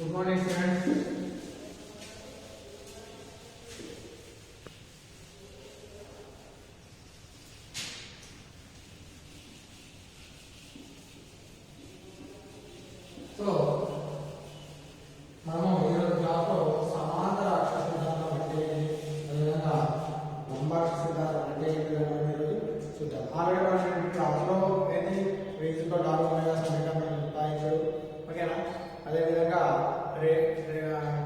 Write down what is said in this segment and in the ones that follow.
Good morning, students. So, మనము ఈరోజు క్లాస్లో సమాంతర అక్ష సిద్ధాంతం అంటే అదేవిధంగా లంబాక్ష సిద్ధాంతం అంటే ఈరోజు చూద్దాం. ఆల్రెడీ మనం క్లాస్లో ఏంటి వేదికతో లాభంగా సమీకరణం రాయించాడు. ఓకేనా? అదేవిధంగా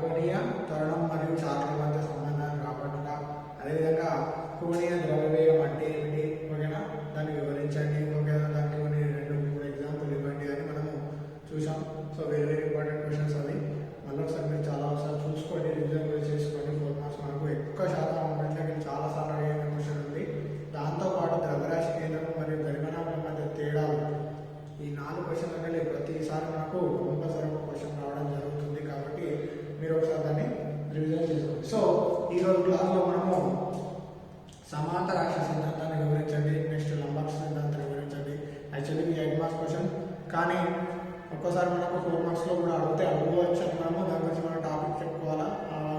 కోణీయ త్వరణం మరియు చార్ట్ల మధ్య సంబంధాన్ని రాబట్టుగా, అదేవిధంగా కోణీయ ద్రవ్యవేగం అంటే ఏమిటి, ఓకేనా, దాన్ని వివరించండి, ఓకేనా, దానికి కొన్ని 2-3 ఎగ్జాంపుల్ ఇవ్వండి అని మనము చూసాం. సో వెరీ ఇంపార్టెంట్ క్వశ్చన్స్ అవి. మళ్ళీ ఒకసారి మీరు చాలా ఒకసారి చూసుకోండి, రివిజన్ కూడా చేసుకోండి. 4 మార్క్స్ మనకు ఎక్కువ శాతం ఉండడానికి చాలా సార్లు అడిగిన క్వశ్చన్ ఉంది. దాంతోపాటు ద్రవ్యరాశి కేంద్రం మరియు గరిమనాల మధ్య తేడాలు, ఈ 4 క్వశ్చన్లు అనేవి ప్రతిసారి మనకు కంపల్సరీ ఒక క్వశ్చన్ రావడం జరుగుతుంది. కాబట్టి మీరు ఒకసారి దాన్ని రివిజన్ చేసుకోండి. సో ఈరోజు క్లాస్లో మనము సమాంతర అక్ష సిద్ధాంతాన్ని వివరించండి, నెక్స్ట్ లంబాక్ష సిద్ధాంతాన్ని వివరించండి. యాక్చువల్లీ 8 మార్క్స్ క్వశ్చన్, కానీ ఒక్కోసారి మనకు 4 మార్క్స్లో కూడా అడుగువచ్చు అని మనము దాని గురించి మనం టాపిక్ చెప్పుకోవాలా,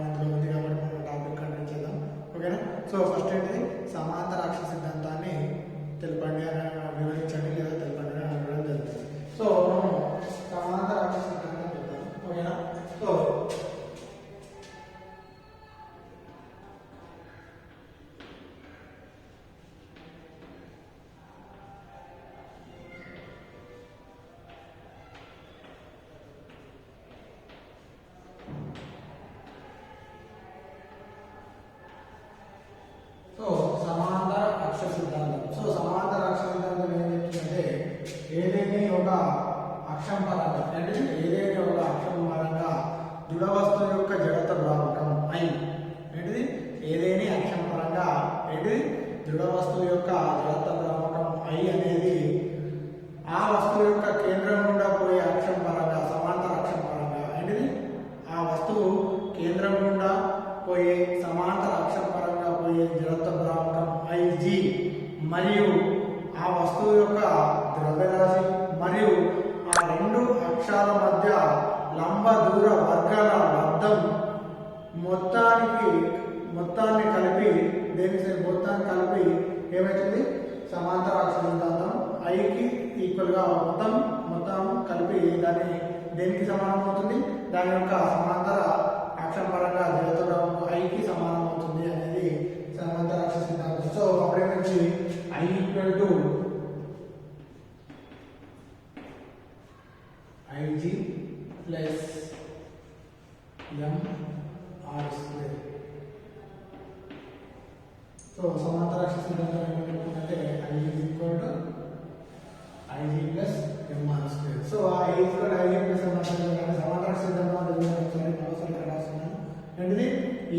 ఇందులో ఉంది కాబట్టి మనం టాపిక్ కంటిన్యూ చేద్దాం. ఓకేనా? సో ఫస్ట్ ఏంటి, సమాంతర అక్ష సిద్ధాంతాన్ని తెలపండి అని వివరించండి లేదా తెలపండి అని అడగడం జరుగుతుంది. సో మనం సమాంతర అక్ష సిద్ధాంతం చెప్తాం. ఓకేనా? సో సమాంతర అక్ష సిద్ధాంతం. సో సమాంతర అక్ష సిద్ధాంతం ఏం చెప్తుందంటే, ఏదైనా ఒక అక్షం పరంగా అంటే ఏదైనా ఒక అక్షం పరంగా దృఢ వస్తువు యొక్క జడత ద్రావకం ఐ ఏంటిది, ఏదైనా అక్షం పరంగా ఏంటిది దృఢ వస్తువు యొక్క జడత ద్రావకం ఐ అనేది ఆ వస్తువు యొక్క కేంద్రం గుండా పోయే అక్షం పరంగా, సమాంతర అక్షం పరంగా ఏంటిది ఆ వస్తువు కేంద్రం గుండా పోయే సమాంతర అక్షం పరంగా పోయే జడత్వ ద్రావకం ఐజి మరియు ఆ వస్తువు యొక్క ద్రవ్యరాశి మరియు ఆ 2 అక్షాల మధ్య లంబ దూర వర్గాల లబ్ధం మొత్తాన్ని కలిపి మొత్తాన్ని కలిపి ఏమవుతుంది, సమాంతర అక్ష సిద్ధాంతం ఐకి ఈక్వల్గా మొత్తం కలిపి దాన్ని దేనికి సమానం అవుతుంది, దాని యొక్క సమాంతర అక్షం పరంగా జడత్వ ఐకి సమానం అవుతుంది అనేది సమాంతర అక్ష సిద్ధాంతం. సో అప్పుడే నుంచి I equal to IG plus MR square. So సమాంతర అక్ష సిద్ధాంతం ఏమంటే I equal to IG plus MR square. So ఆ I equal IG plus MR square సమాంతర అక్ష సిద్ధాంతం ఏంటిది,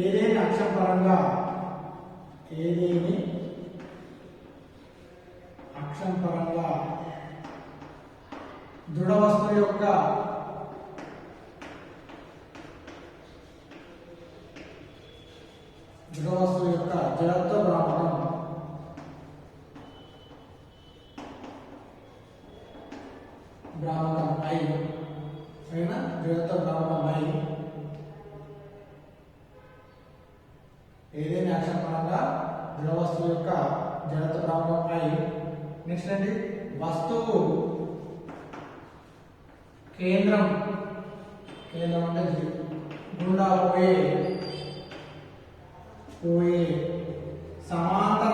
ఏదైనా అక్షం పరంగా దృఢ వస్తువు యొక్క జడత్వ ద్రావకం ఐ, సరేనా, జడత్వ ద్రావకం ఐ ఏదైనా అక్షం పరంగా దృఢ వస్తువు యొక్క జడత్వ ద్రావకం ఐ. నెక్స్ట్ ఏంటి, వస్తువు కేంద్రం అంటే గుండా పోయే సమాంతర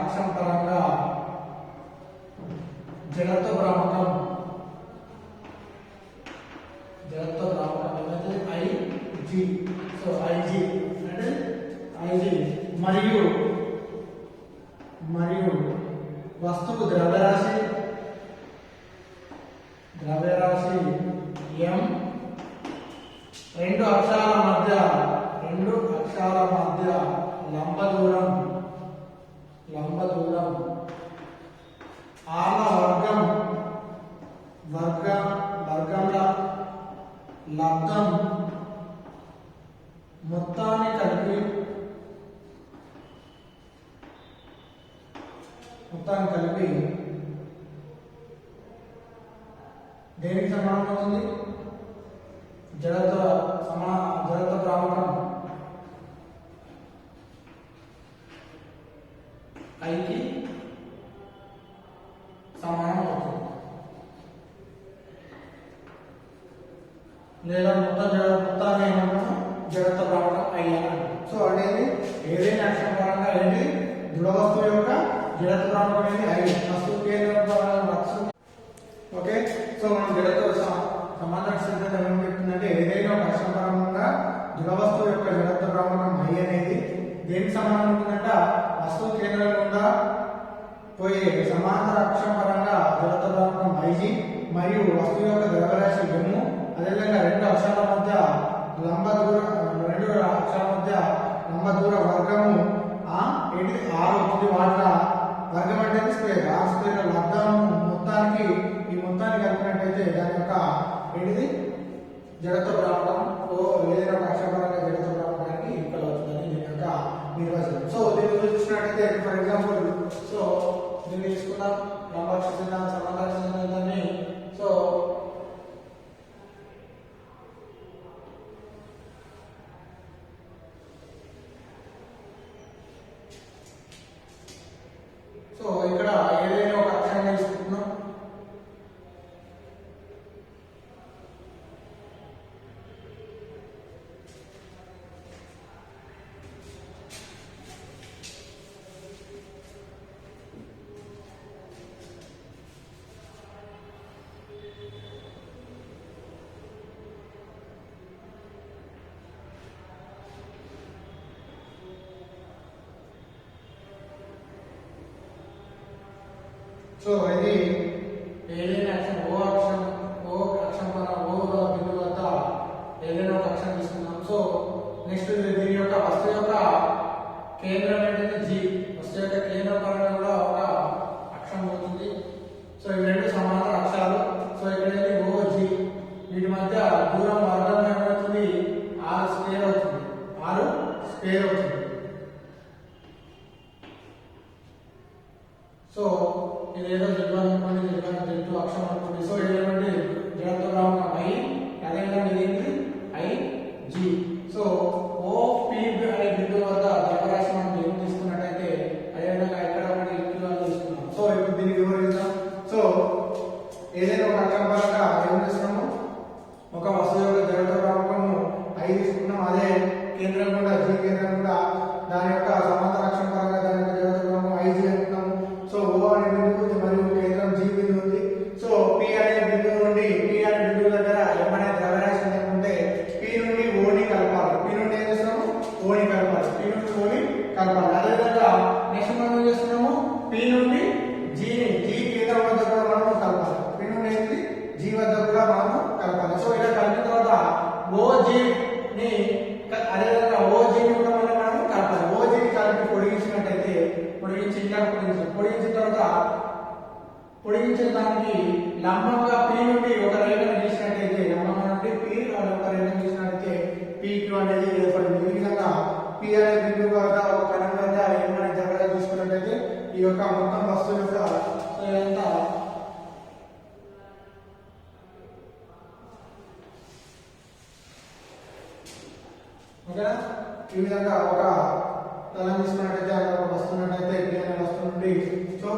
అక్షం పరంగా జడత్వ ద్రావకం ఐజి. సో ఐజి అంటే ఐజి మరియు వస్తువు ద్రవ్యరాశి ఎం 2 అక్షాల మధ్య లంబ దూరం ఆల వర్గంల లబ్ధం మొత్తాన్ని కలిపి దేనికి సమానం అవుతుంది? జడత్వ భ్రామకం ఐకి సమానం అవుతుంది. లేదా మొత్తాన్ని ఏమంటాము? జడత్వ భ్రామకం ఐ అని అంటాం. సో అనేది ఏదైనా అక్షరం పరంగా ఏంటి? దృఢ వస్తువు యొక్క జడత్వ భ్రామకం అనేది ఐ. వస్తువు కేంద్రం ఓకే. సో మనం జడత్వ సమాంతర సిద్ధాంతం ఏం చెప్తుందంటే ఏదైనా ఒక అక్షరం పరంగా దృఢ వస్తువు యొక్క జడత్వ భ్రామకం ఐ అనేది దేనికి సమానం ఉంటుందంట? వస్తువు కేంద్రం గుండా పోయే సమాంతర అక్షరం పరంగా జడత్వ భ్రామకం ఐజీ మరియు వస్తువు యొక్క ద్రవ్యరాశి ఎమ్ము, అదేవిధంగా రెండు అక్షరాల మధ్య లంబ దూర వర్గము ఏంటి? ఆరు అవుతుంది. వాటి వర్గం అంటే స్క్వేర్. ఆరు స్క్వేర్ లబ్ధం మొత్తానికి ఈ మొత్తాన్ని కలిపినట్టయితే దాని యొక్క ఏంటిది? జడత్వ భ్రామకం ఏదైనా ఒక అక్షరపరంగా జడత్వ భ్రామకానికి ఈక్వల్ అవుతుందని దీని యొక్క నిర్వచనం. సో దీన్ని చూసినట్టయితే ఫర్ ఎగ్జాంపుల్ సో దీన్ని తీసుకుందాం. లంబాక్ష సిద్ధాంతం, సమాంతర సిద్ధాంతాన్ని సో ఇక్కడ ఏదైనా ఒక అక్షరాన్ని తీసుకుంటున్నాం. సో ఇది ఏదైనా అక్షరం ఓ అక్షరం బిందువు వద్ద ఏదైనా ఒక అక్షరం తీసుకున్నాం. సో నెక్స్ట్ దీని యొక్క వస్తువు యొక్క కేంద్రం ఏంటంటే జీ. వస్తువు యొక్క కేంద్రం పరంగా కూడా ఒక అక్షరం అవుతుంది. సో ఇవి రెండు సమాంతర అక్షరాలు. సో ఇక్కడ ఓ జీ వీటి మధ్య దూరం వర్గం ఏమవుతుంది? 6 స్క్వేర్ అవుతుంది. 6 స్క్వేర్ అవుతుంది. సో ఇదేదో Z1 అనుకోండి, Z2 అక్షరం అనుకోండి. సో ఇదేంటి? జడత్వ భ్రామకం ఐ, అదేవిధంగా ఇదేంటి? ఐ జీ. సో ఓ పి అనే బిందువు వద్ద ద్రవ్యరాశి మనం ఏం తీసుకున్నట్టయితే అదేవిధంగా ఇక్కడ ఒకటి Q అని తీసుకున్నాం. సో ఇప్పుడు దీన్ని వివరిద్దాం. సో ఏదైనా ఒక అక్షరం పరంగా ఏం చేస్తున్నాము? ఒక వస్తువు యొక్క జడత్వ భ్రామకము ఐ తీసుకున్నాం. అదే కేంద్రం కూడా జీ కేంద్రం కూడా దాని యొక్క సమాంతర అక్షరం పరంగా దాని యొక్క జడత్వ భ్రామకం ఐజీ అనుకున్నాము. సో ఓ అనే బిందువు మరియు కేంద్రం జీ బిందువు ఉంది. సో పి అనే బిందువు నుండి పి అనే బిందువు దగ్గర ఎం అనే ద్రవ్యరాశి అనుకుంటే పి నుండి ఓని కలపాలి. పి నుండి ఏం చేస్తున్నాము? ఓని కలపాలి. పి నుండి ఓని కలపాలి. అదేవిధంగా నెక్స్ట్ మనం ఏం చేస్తున్నాము? పి నుండి జీ కేంద్రం వద్ద కూడా మనం కలపాలి. పి నుండి ఏంటి? జీ వద్ద కూడా మనం కలపాలి. సో ఇలా కలిపిన తర్వాత ఓజీ ని అదేవిధంగా ఓజీని కూడా మనం కలపాలి. ఓజీని కలిపి పొడిగించినట్టయితే పొడిగించిన తర్వాత పొడిగించిన దానికి లంబంగా పి నుండి ఒక రేఖను గీసినట్టయితే లంబంగా నుండి పి ఒక రేఖను గీసినట్టయితే PQ అనేది ఏర్పడింది. ఈ విధంగా పి అనే బిందువు వద్ద ఒక కణం వద్ద ఏమైనా జగగా తీసుకున్నట్టయితే ఈ యొక్క మొత్తం వస్తువు యొక్క ఇదంతా ఓకేనా? ఈ విధంగా ఒక తలం తీసుకున్నట్టయితే అక్కడ వస్తున్నట్టయితే పి అనే వస్తువు నుండి సో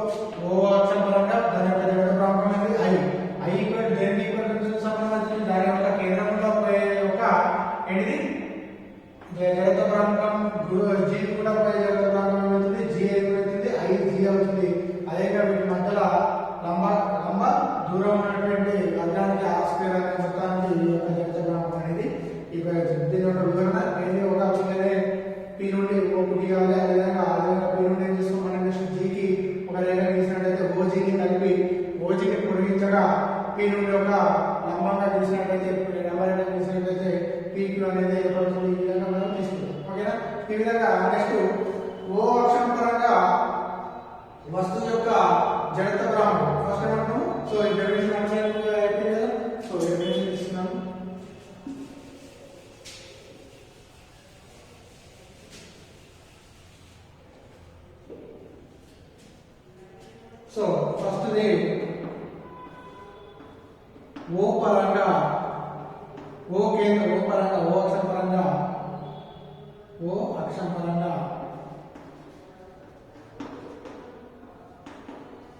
ఓ అక్షరం పరంగా దాని యొక్క జడత్వ భ్రామకం అనేది ఐ ఈక్వల్ దేనికి ఈక్వల్ కి సంబంధించి దాని యొక్క కేంద్రంలో పోయే ఒక ఏంటిది? జడత్వ భ్రామకం జీ కూడా పోయే జడత్వ భ్రామకం అవుతుంది. జీ ఏమవుతుంది? ఐ జీ అవుతుంది. అదేవిధంగా వీటి మధ్యలో లంబ దూరం ఉన్నటువంటి వర్గానికి ఆర్ స్క్వేర్ అనే మొత్తానికి ఈ యొక్క జడత్వ భ్రామకం అనేది దీని యొక్క వివరణ. ఏది ఒక పి నుండి ఓకు గీయాలి. అదేవిధంగా పి నుండి ఏం చేస్తాం మనం? నెక్స్ట్ జీకి ఒక రేఖ గీసినట్టయితే ఓజీని కలిపి ఓజీని పొడిగించగా పి నుండి ఒక లంబంగా గీసినట్టయితే లంబరేఖ గీసినట్టయితే PQ అనేది ఏర్పడుతుంది. ఈ విధంగా మనం తీసుకుంటాం. ఓకేనా? ఈ విధంగా నెక్స్ట్ ఓ అక్షరం పరంగా వస్తువు యొక్క జడత్వ భ్రామకం ఫస్ట్ ఏమంటాము? సో ఈ డెఫినిషన్ అయిపోయింది కదా. సో డెఫినిషన్ ఇస్తున్నాము. సో ఫస్ట్ ఓ పరంగా ఓ కేంద్రం ఓ పరంగా ఓ అక్షం పరంగా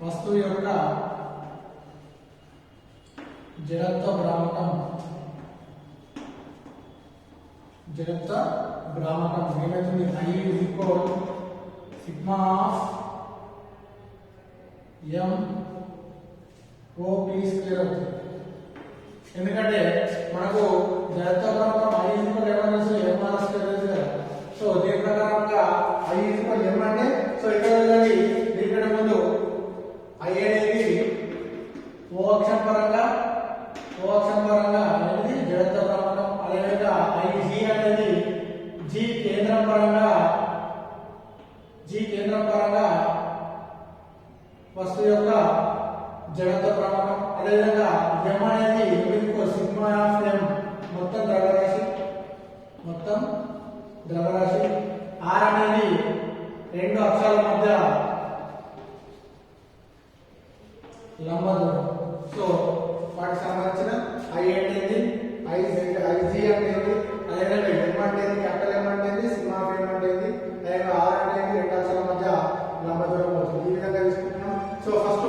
వస్తువు యొక్క జడత్వ భ్రామకం ఏమవుతుంది I is equal sigma of m o p square అవుతుంది. ఎందుకంటే మనకు జడత్వ భ్రామకం I is equal m r square అవుతుంది. సో దీని ప్రకారంగా I is equal m అంటే సో ఇక్కడ చూడండి దీనికంటే ముందు I అనేది ఓ అక్షం పరంగా అనేది జడత్వ భ్రామకం. అదేవిధంగా IG అనేది G కేంద్రం పరంగా వస్తువు యొక్క జడత్వ భ్రామకం. అదేవిధంగా m అనేది సిగ్మా ఆఫ్ m మొత్తం ద్రవ్యరాశి. R అనేది రెండు అక్షాల మధ్య లంబ దూరం. సో వాటికి సంబంధించిన I అనేది IG అనేది అదేవిధంగా m అనేది క్యాపిటల్ M అనేది సిగ్మా ఆఫ్ m అనేది అదేవిధంగా R అనేది రెండు అక్షాల మధ్య లంబ దూరం అవుతుంది. ఈ విధంగా తీసుకుంటున్నాం. సో ఫస్ట్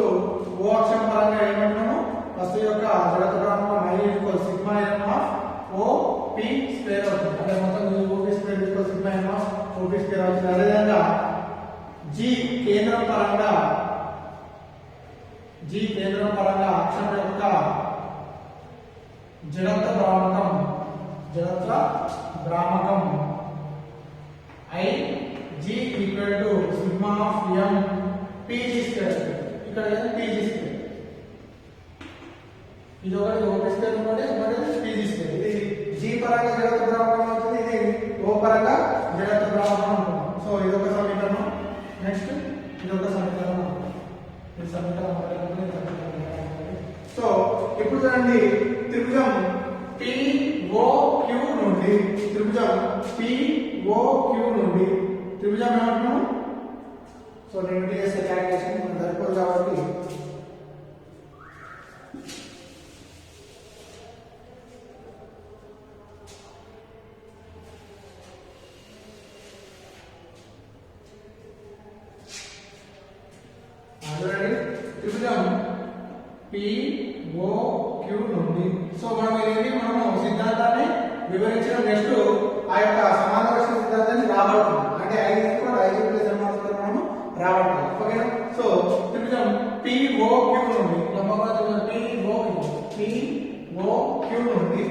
ఓ అక్షం పరంగా ఏమంటున్నాము వస్తువు యొక్క జడత్వ భ్రామకం I equal sigma m of o p square అవుతుంది. అంటే మొత్తం o p square equal sigma m of o p square అవుతుంది. అదేవిధంగా G కేంద్రం పరంగా అక్షం యొక్క జడత్వ భ్రామకం IG equal to sigma of m pg square. ఇక్కడ pg స్క్వేర్ ఇది ఒకటి o p స్క్వేర్ ఇంకోటి pg స్క్వేర్. ఇది G పరంగా జడత్వ భ్రామకం అవుతుంది, ఇది O పరంగా జడత్వ భ్రామకం ఉంటుంది. సో ఇది ఒక సమీకరణం. నెక్స్ట్ ఇది ఒక సమీకరణం. సో ఇప్పుడు చూడండి త్రిభుజం POQ నుండి త్రిభుజం ఏమంటున్నాము. సో నేను చేసే క్యాలిక్యులేషన్ మనకు సరిపోదు కాబట్టి త్రిభుజం POQ నుండి. సో మనము సిద్ధాంతాన్ని వివరించడం నెక్స్ట్ ఆ యొక్క సమాంతర సిద్ధాంతాన్ని రాబడుతుంది. అంటే I equal IG plus m square మనము రాబడుతుంది. ఓకేనా. సో త్రిభుజం POQ నుండి POQ నుండి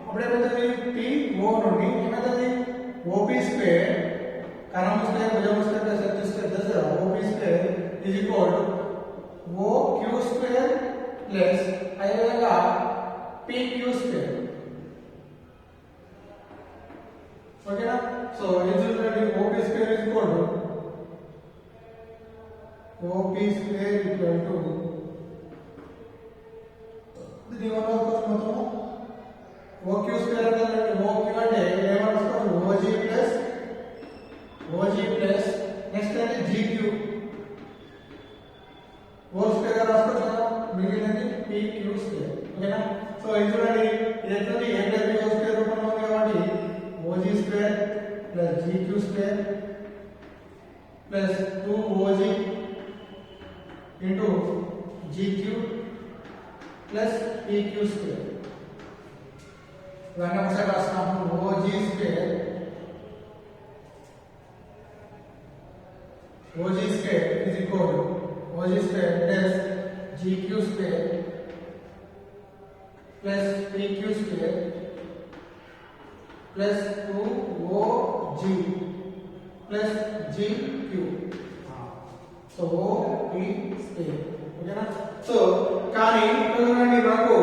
అప్పుడు ఏమవుతుంది PO నుండి ఏమవుతుంది OP స్క్వేర్ కరణం స్క్వేర్ భుజం square plus Shakti square plus OP square is equal to OQ square plus అదేవిధంగా PQ స్క్వేర్. ఓకేనా. సో ఇది OP square is equal to OP square equal to ఇది మొత్తం OQ స్క్వేర్ అంటే OQ అంటే ఏమనుకోవచ్చు OG plus next అంటే GQ whole square గా రాసుకోవచ్చు కదా, మిగిలినది PQ స్క్వేర్. ఓకేనా. సో ఇది చూడండి ఇది ఎట్లుంది m plus b whole square రూపంలో ఉంది కాబట్టి OG square plus GQ square plus 2OG into GQ plus PQ square. ఇవన్నీ ఒకసారి రాస్తున్నాము. OG square is equal to OG square plus GQ square plus PQ square plus 2OG plus GQ. So OP square. ఓకేనా. So కానీ చూడండి మనకు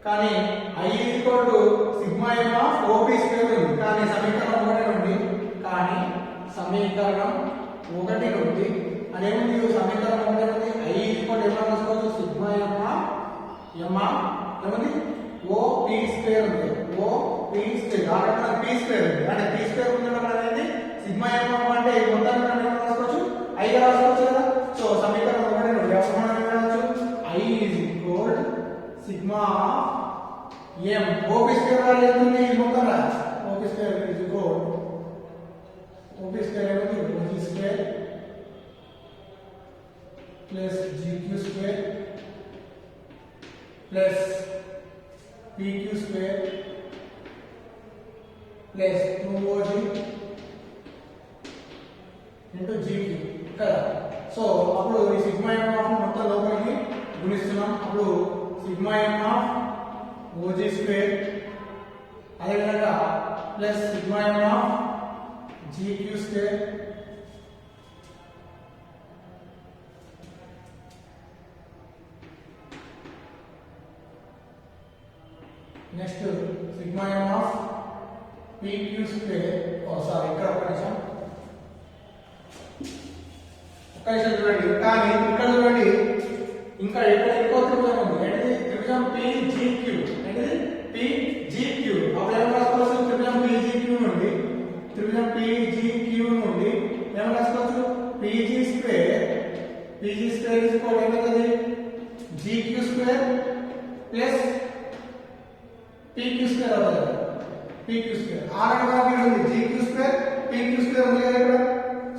కానీ I is equal to sigma m of OP square ఉంది. కానీ సమీకరణం 1 నుండి అదేముంది సమీకరణం 1 నుండి I is equal to ఏమన్నా రాసుకోవచ్చు sigma m ఏముంది OP square ఉంది. OP square already P square ఉంది. అంటే P square ఉండడం అనేది sigma m అంటే sigma M OP square value ఎంత ఈ మొత్తం OP square is equal OP square ఏమవుతుంది OG square plus GQ square plus PQ square plus 2OG into GQ కదా. సో అప్పుడు ఈ సిగ్మా ఎం ఆఫ్ మొత్తం లోపలికి గుణిస్తున్నాం. అప్పుడు sigma M of OG square అదేవిధంగా plus sigma M of GQ square next sigma M of PQ square sorry ఇక్కడ ఒక నిమిషం చూడండి. కానీ ఇక్కడ చూడండి ఇంకా ఇక్కడ ఎక్కువ త్రిభుజం ఉంది. ఏంటిది త్రిభుజం PGQ. ఏంటిది PGQ. అప్పుడు ఏం రాసుకోవచ్చు త్రిభుజం PGQ నుండి ఏం రాసుకోవచ్చు PG స్క్వేర్ ఈజ్ ఈక్వల్ ఏమవుతుంది GQ square plus PQ square అవుతుంది. PQ స్క్వేర్ ఆర్ అంటే ఉంది GQ స్క్వేర్ PQ స్క్వేర్ ఉంది కదా ఇక్కడ.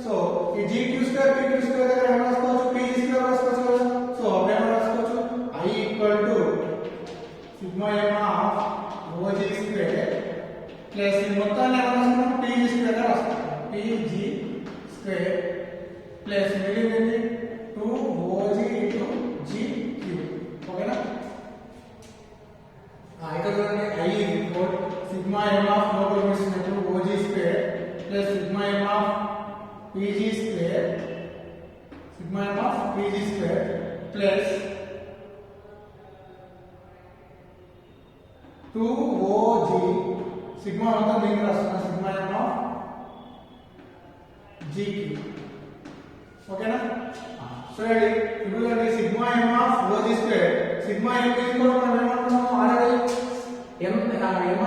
సో ఈ GQ స్క్వేర్ PQ స్క్వేర్ దగ్గర ఏం రాసుకోవచ్చు PG స్క్వేర్ రాసుకోవచ్చు కదా. సో అప్పుడు ఏం రాసుకోవచ్చు I equal to sigma M of OG square plus ఈ మొత్తాన్ని ఏం రాసుకున్నాం PG స్క్వేర్ గా రాసుకుంటాం. PG స్క్వేర్ ప్లస్ మిగిలింది 2OG ఇంటూ GQ. ఓకేనా. ఇక్కడ చూడండి I equal sigma M of లోపల వేసినప్పుడు OG square plus sigma M of PG square plus 2OG sigma అంతా దీనికి రాస్తున్నా సిగ్మా ఎం ఆఫ్ GQ. ఓకేనా. సో ఇప్పుడు sigma M of OG square sigma M equal మనం ఏమనుకున్నాము ఆల్రెడీ ఎం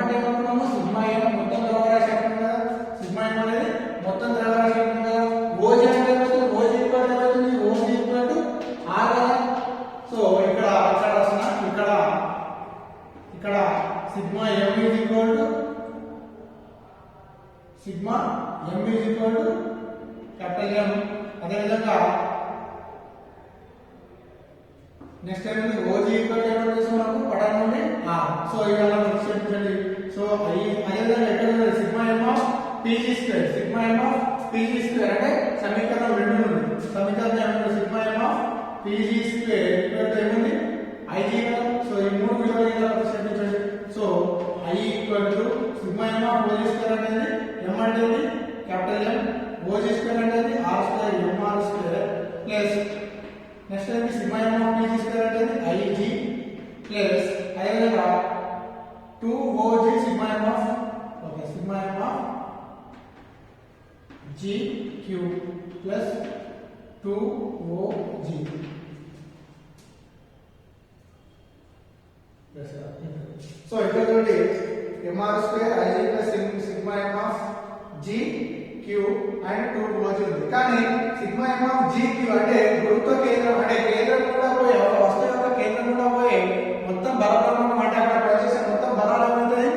అంటే ఏమనుకున్నాము సిగ్మా ఎం మొత్తం ద్రవ్యరాశి అంటున్నాం కదా. సిగ్మా ఎం అనేది మొత్తం ద్రవ్యరాశి అంటున్నాం కదా. OG అంటే OG ఈక్వల్ ఏమవుతుంది OG ఈక్వల్ టు R కదా. సో ఇక్కడ రాస్తున్నా ఇక్కడ sigma M is equal to capital M. అదేవిధంగా నెక్స్ట్ ఏమైంది OG ఈక్వల్ ఏమైనా చేసాం మనకు పటం నుండి R. సో ఇవాళ ప్రతిక్షేపించండి. సో అదేవిధంగా ఎక్కడ sigma M of PG square అంటే సమీకరణం 2 నుండి సమీకరణం ఏమైంది sigma M of PG square equal ఏమైంది IG కదా. సో ఈ మూడు విలువలు ఇలా ప్రతిక్షేపించండి. So I equal to sigma M of OG square అనేది M అంటే క్యాపిటల్ M OG స్క్వేర్ అనేది R square MR square plus next ఏంటి sigma M of PG square అనేది IG ప్లస్ అదేవిధంగా 2OG sigma M of GQ plus 2OG so ఇక్కడ చూడండి MR square IG plus sigma M of GQ and 2OG ఉంది. కానీ sigma M of GQ అంటే గురుత్వ కేంద్రం అంటే కేంద్రం కూడా పోయి వస్తువు యొక్క కేంద్రం కూడా పోయి మొత్తం బలప్రమాణం అంటే అక్కడ ప్రవేశించే మొత్తం బలాలు ఏమవుతుంది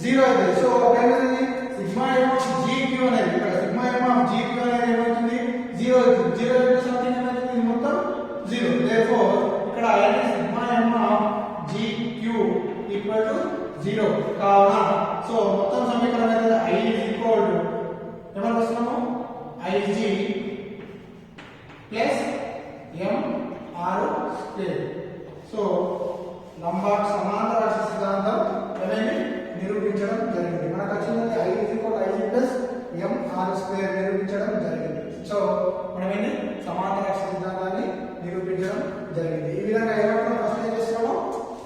0 అవుతుంది. సో ఏమవుతుంది సిగ్మా ఎం ఆఫ్ GQ అనేది ఇక్కడ సిగ్మా ఎం ఆఫ్ GQ అనేది ఏమవుతుంది 0 అవుతుంది. 0 అంటే సంథింగ్ ఏమవుతుంది మొత్తం 0. దేర్ఫోర్ ఇక్కడ sigma M of GQ equal to 0 కావున సో మొత్తం సమీకరణం అనేది I ఈజ్ ఈక్వల్ టు ఏమని వస్తున్నాము IG plus MR square. So సమాంతర రాశి సిద్ధాంతం అనేది నిరూపించడం జరిగింది. మనకు వచ్చింది I is equal IG plus MR square నిరూపించడం జరిగింది. సో మనం సమాంతర రాశి సిద్ధాంతాన్ని నిరూపించడం జరిగింది. ఈ విధంగా ఏమంటున్నాం ఫస్ట్ ఏం చేస్తున్నాము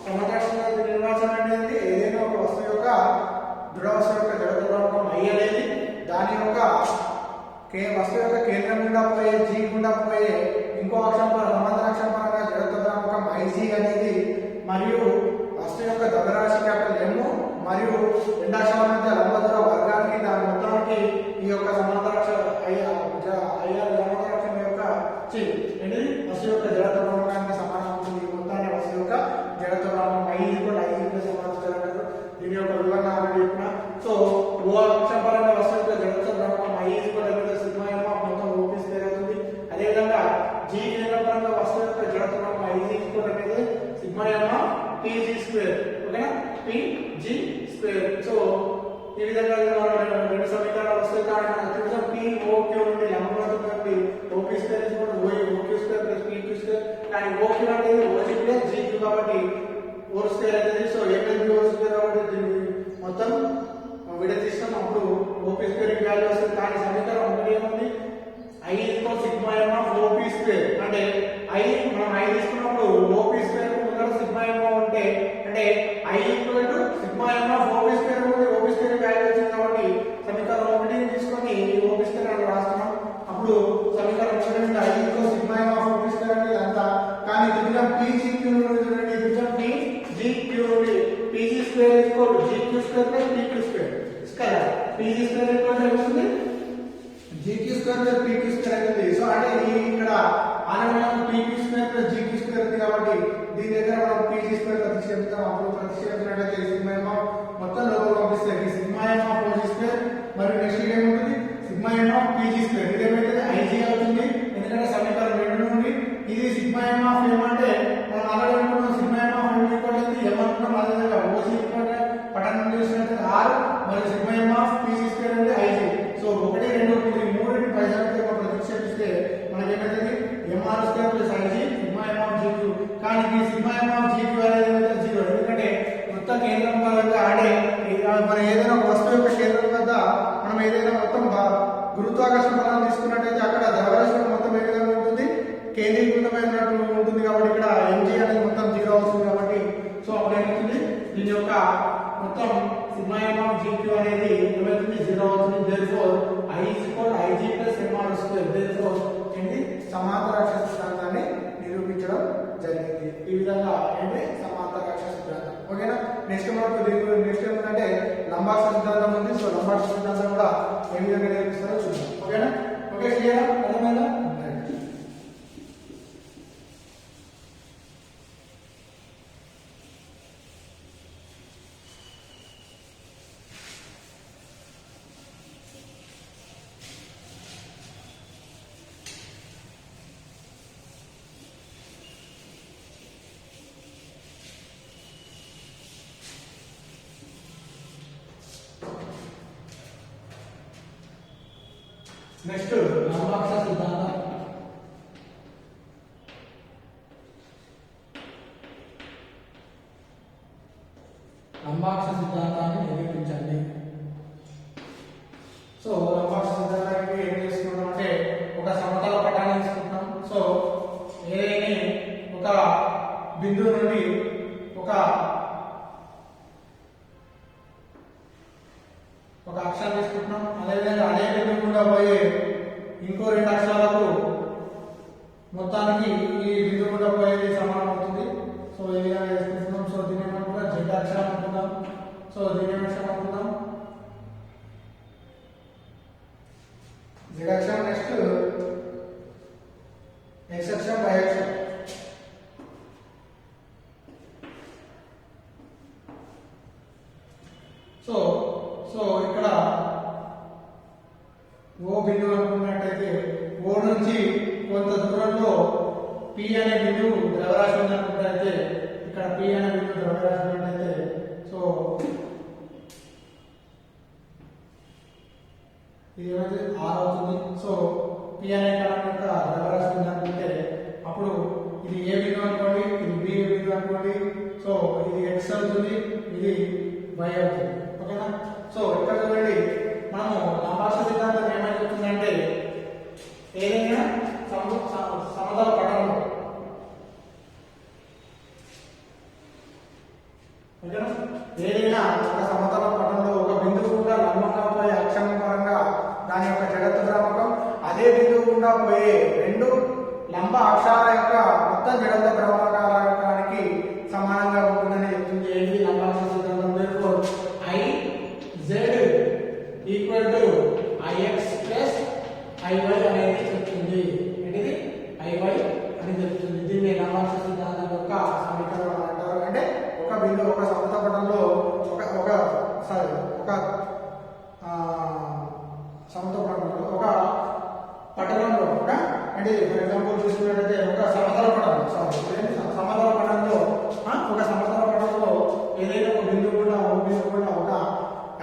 సమాంతర రాశి నిర్వచనం అనేది ఏదైనా ఒక వస్తువు యొక్క దృఢ వస్తువు యొక్క జడత్వాంకం I అనేది దాని యొక్క వస్తువు యొక్క కేంద్రం గుండా పోయే G గుండా పోయే ఇంకో అక్షం సమాంతర అక్షం పరంగా జడత్వాంకం IG అనేది మరియు వస్తువు యొక్క ద్రవ్యరాశి క్యాపిటల్ M మరియు రెండు అక్షరాల మధ్య లంబ దూర వర్గానికి దాని మొత్తానికి ఈ యొక్క సమాంతర అక్షరం సమాంతర అక్షరం యొక్క వస్తువు యొక్క జడత్వాంకానికి సమానం అవుతుంది. ఈ మొత్తాన్ని వస్తువు యొక్క జడత్వాంకం ఈ విధంగా రెండు సమీకరణాలు వస్తాయి. కాబట్టి త్రిభుజం POQ నుండి లంబకోణం నుండి OP square OQ square plus PQ square, కానీ OQ అనేది OG ప్లస్ GQ కాబట్టి హోల్ స్క్వేర్ అవుతుంది. So A plus B whole square కాబట్టి దీన్ని మొత్తం విడదీస్తాం, అప్పుడు OP స్క్వేర్ కి వాల్యూ వస్తుంది. కానీ సమీకరణం ఒకటి ఏముంది, I equal sigma m of OP square, అంటే మనం I తీసుకున్నప్పుడు OP స్క్వేర్ కు ముందర సిగ్మా m ఉంటే అంటే I equal to sigma m of OP square ఉంది. OP స్క్వేర్ వాల్యూ వచ్చింది కాబట్టి సమీకరణం ఒకటిని తీసుకొని OP స్క్వేర్ అని రాస్తున్నాం. అప్పుడు సమీకరణం ఒకటి నుండి I equal sigma m of OP square అంటే ఇదంతా. కానీ త్రిభుజం PGQ నుండి చూడండి, త్రిభుజం PGQ నుండి PG square equal GQ square plus PQ square కదా. PG స్క్వేర్ ఈక్వల్ ఏమవుతుంది, GQ square plus PQ square అవుతుంది. సో అంటే ఇక్కడ ఆనమనం PQ square plus GQ square ఉంది కాబట్టి దీని దగ్గర మనం PG స్క్వేర్ ప్రతిక్షేపిస్తాం. అప్పుడు ప్రతిక్షేపించినట్లయితే సిగ్మా m మొత్తం లోపల పంపిస్తే ఈ sigma m of OG square మరియు నెక్స్ట్ ఏమవుతుంది sigma m of PG square, ఇది ఏమైతుంది IG అవుతుంది. ఎందుకంటే సమీకరణం 2 నుండి ఇది సిగ్మా m ఆఫ్ m అంటే మనం ఆల్రెడీ అనుకున్నాం sigma m of m equal అయితే m అనుకున్నాం. అదేవిధంగా OG ఈక్వల్ పటం చేసినట్లయితే R మరియు sigma m of PG square అంటే IG. సో 1 2 3 మూడింటి పై సమీకరణం ప్రతిక్షేపిస్తే మనకి ఏమవుతుంది mr square plus IG sigma m of GQ. కానీ ఈ సిగ్మా m ఆఫ్ GQ అనేది ఏమైతే 0, ఎందుకంటే మొత్తం కేంద్రం పరంగా అంటే మనం ఏదైనా ఒక వస్తువు యొక్క కేంద్రం వద్ద మనం ఏదైనా మొత్తం గురుత్వాకర్షణ బలం తీసుకున్నట్టయితే అక్కడ ద్రవ్యరాశి మొత్తం ఏ విధంగా ఉంటుంది, కేంద్రీకృతమైనట్టు ఉంటుంది. కాబట్టి ఇక్కడ mg అనేది మొత్తం 0 అవుతుంది. కాబట్టి సో అప్పుడు ఏమవుతుంది దీని యొక్క మొత్తం సిగ్మా m ఆఫ్ GQ అనేది ఏమవుతుంది 0 అవుతుంది. therefore I is equal IG plus mr square. therefore ఏంటి సమాంతరాక్ష సిద్ధాంతాన్ని నిరూపించడం జరిగింది. ఈ విధంగా ఏంటి సమాంతరాక్ష సిద్ధాంతం. ఓకేనా. నెక్స్ట్ మనకు నెక్స్ట్ ఏమిటంటే లంబాక్ష సిద్ధాంతం ఉంది. సో లంబాక్ష సిద్ధాంతం కూడా ఏ విధంగా నేర్పిస్తారో చూద్దాం. ఓకేనా. ఓకే క్లియరా, అర్థమైందా? నెక్స్ట్ లంబాక్ష సిద్ధాంతం. లంబాక్ష సిద్ధాంతాన్ని నిరూపించండి. సో లంబాక్ష సిద్ధాంతానికి ఏం చేసుకుంటాం అంటే ఒక సమతల పటాన్ని తీసుకుంటాం. సో ఏదైనా ఒక బిందువు నుండి ఒక అక్షరం తీసుకుంటున్నాం. అదేవిధంగా అదే బిందువు గుండా పోయే ఇంకో 2 అక్షరాలకు మొత్తానికి ఈ బిందువు గుండా పోయేది సమానం అవుతుంది. సో ఈ విధంగా చేసుకుంటున్నాం. సో దీన్ని ఏమనుకుంటాం Z అక్షరం అనుకుందాం. సో దీన్ని అక్షరం అనుకుందాం Z అక్షరం. నెక్స్ట్ X అక్షరం Y అక్షరం. సో ఇక్కడ ఓ బిందువు అనుకున్నట్టయితే ఓ నుంచి కొంత దూరంలో P అనే బిందువు ద్రవ్యరాశి ఉన్నట్లయితే ఇక్కడ P అనే బిందువు ద్రవ్యరాశి ఉన్నట్లయితే సో ఇది ఏమైతే R అవుతుంది. సో P అనే కణం యొక్క ద్రవ్యరాశి ఉన్నట్లయితే అప్పుడు ఇది ఏ బిందువు అనుకోండి, ఇది B బిందువు అనుకోండి. సో ఇది X అవుతుంది, ఇది Y అవుతుంది. ఓకేనా. సో ఇక్కడ చూడండి మనము లంబాక్ష సిద్ధాంతం ఏమని చెప్తుందంటే ఏదైనా సమతల పటంలో ఏదైనా ఒక సమతల పటంలో ఒక బిందువు గుండా లంబంగా పోయే అక్షరం పరంగా దాని యొక్క జడత్వ ద్రావకం అదే బిందువు గుండా పోయే 2 లంబ అక్షరాల యొక్క మొత్తం జడత్వ ద్రావకానికి సమానంగా ఉంటుందని చెప్తుంది. ఏంటి లంబాక్ష సిద్ధాంతం. I Z equal to IX plus IY అనేది చెప్తుంది. ఏంటిది IY అని చెప్తుంది. దీన్ని లంబాక్ష సిద్ధాంతం యొక్క సమీకరణం అంటారు. అంటే ఒక బిందువు ఒక సమతల పటంలో ఒక సమతల పటంలో ఒక పట్టణంలో ఒక అంటే ఫర్ ఎగ్జాంపుల్ చూసుకున్నట్లయితే ఒక సమతల పటంలో సమతల పటంలో ఒక సమతల పటంలో ఏదైనా ఒక బిందువు కూడా ఒక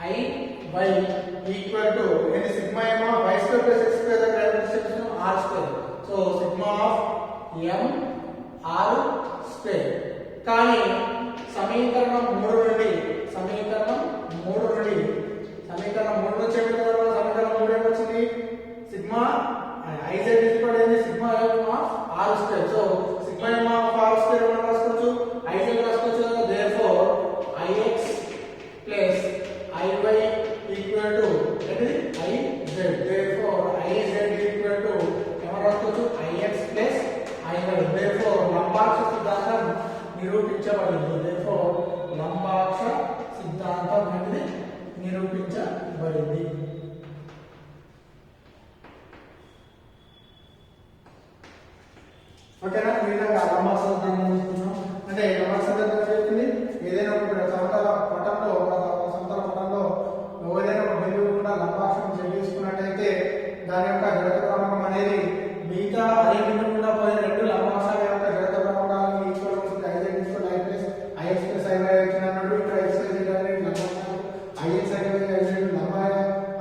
I y equal to any sigma m of y square plus x square the characteristic r square. So sigma of m r square. కానీ సమీకరణం 3 నుండి సమీకరణం 3 నుంచి సమీకరణం 3 వచ్చింది sigma iz equal to sigma m of r square. So sigma m of r square మనం రాసుకోవచ్చు, iz రాసుకోవచ్చు. therefore ix plus iy equal to iz. therefore iz equal to మనం రాసుకోవచ్చు ix ప్లస్ iy. therefore లంబాక్ష సిద్ధాంతం నిరూపించబడింది. therefore లంబాక్ష సిద్ధాంతం అనేది నిరూపించబడింది. ఓకేనా? ఈ విధంగా లంబాక్ష సిద్ధాంతం తీసుకున్నాం. అంటే లంబాక్ష సిద్ధాంతం చెప్తుంది ఏదైనా ఒక సమతల పటంలో ఏదైనా ఒక బిందువు కూడా లంబాక్షం చేసుకున్నట్టయితే దాని యొక్క జడత ప్రమాణం అనేది మిగతా అదే బిందువు కూడా పోయే రెండు లంబాక్షాల యొక్క జడత ప్రమాణాలను ఈక్వల్ అవుతుంది. ix ప్లస్ iy వచ్చినప్పుడు ఇక్కడ x y z అనేది లంబాక్షం, ix iy z లంబ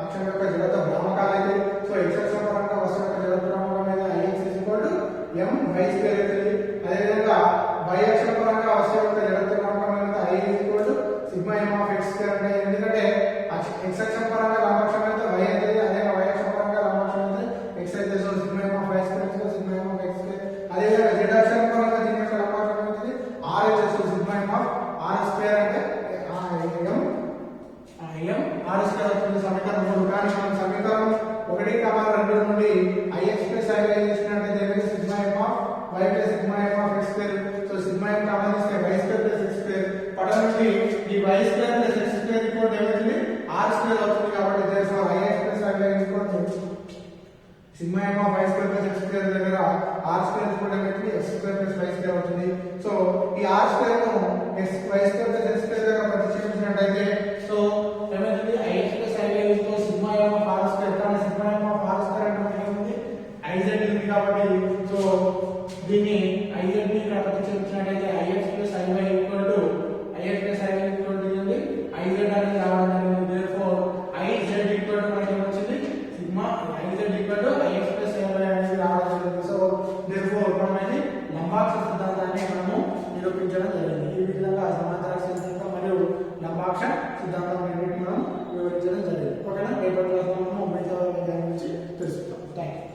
అక్షం యొక్క జడత భ్రామకాలు అయితే. సో x అక్షం పరంగా వస్తువు యొక్క జడత భ్రామకం అనేది ix m y స్క్వేర్ అవుతుంది. అదేవిధంగా y అక్షం పరంగా వస్తువు యొక్క జడత భ్రామకం అనేది i sigma m of x square. అంటే ఎందుకంటే x అక్షం పరంగా లంబాక్షం అయితే y అయితే, అదే y అక్షం పరంగా లంబాక్షం అయితే x అయితే. So sigma m of y square so sigma m of x square. అదేవిధంగా z అక్షం పరంగా దీని యొక్క లంబాక్షం అయితే r అయితే. So sigma m of r square అంటే m r స్క్వేర్ అవుతుంది సమీకరణం 3. కానీ మనం సమీకరణం 1, 2 నుండి ix ప్లస్ iy చేసినట్లయితే ఏమైతే sigma m of y plus sigma m of x square. So sigma m common ఇస్తే y square plus x square. పటం నుండి ఈ y square plus x square equal to ఏమవుతుంది r స్క్వేర్ అవుతుంది. కాబట్టి therefore ix plus iy equal to sigma m of y square plus x square దగ్గర r square equal to ఏమవుతుంది x square plus y square అవుతుంది. So ఈ r square ను y square plus x square దగ్గర ప్రతిక్షేపించినట్లయితే so ఏమవుతుంది ix plus iy equal sigma m of r square. కానీ sigma m of r square అంటే ఏముంది iz ఉంది కాబట్టి సో దీన్ని iz ని ఇక్కడ ప్రతిక్షేపించినట్లయితే ix plus iy equal to iz అనేది రావడం జరిగింది. therefore iz ఈక్వల్ టు మనకి వచ్చింది sigma iz equal to ix plus iy అనేది రావడం జరిగింది. సో therefore మనం అనేది లంబాక్ష సిద్ధాంతాన్ని మనము నిరూపించడం జరిగింది. ఈ విధంగా సమాంతర సిద్ధాంతం మరియు లంబాక్ష సిద్ధాంతం మనం వివరించడం జరిగింది. ఓకేనా? రేపటి క్లాస్ లో మనం మిగతా దాని గురించి తెలుసుకుందాం. థాంక్యూ.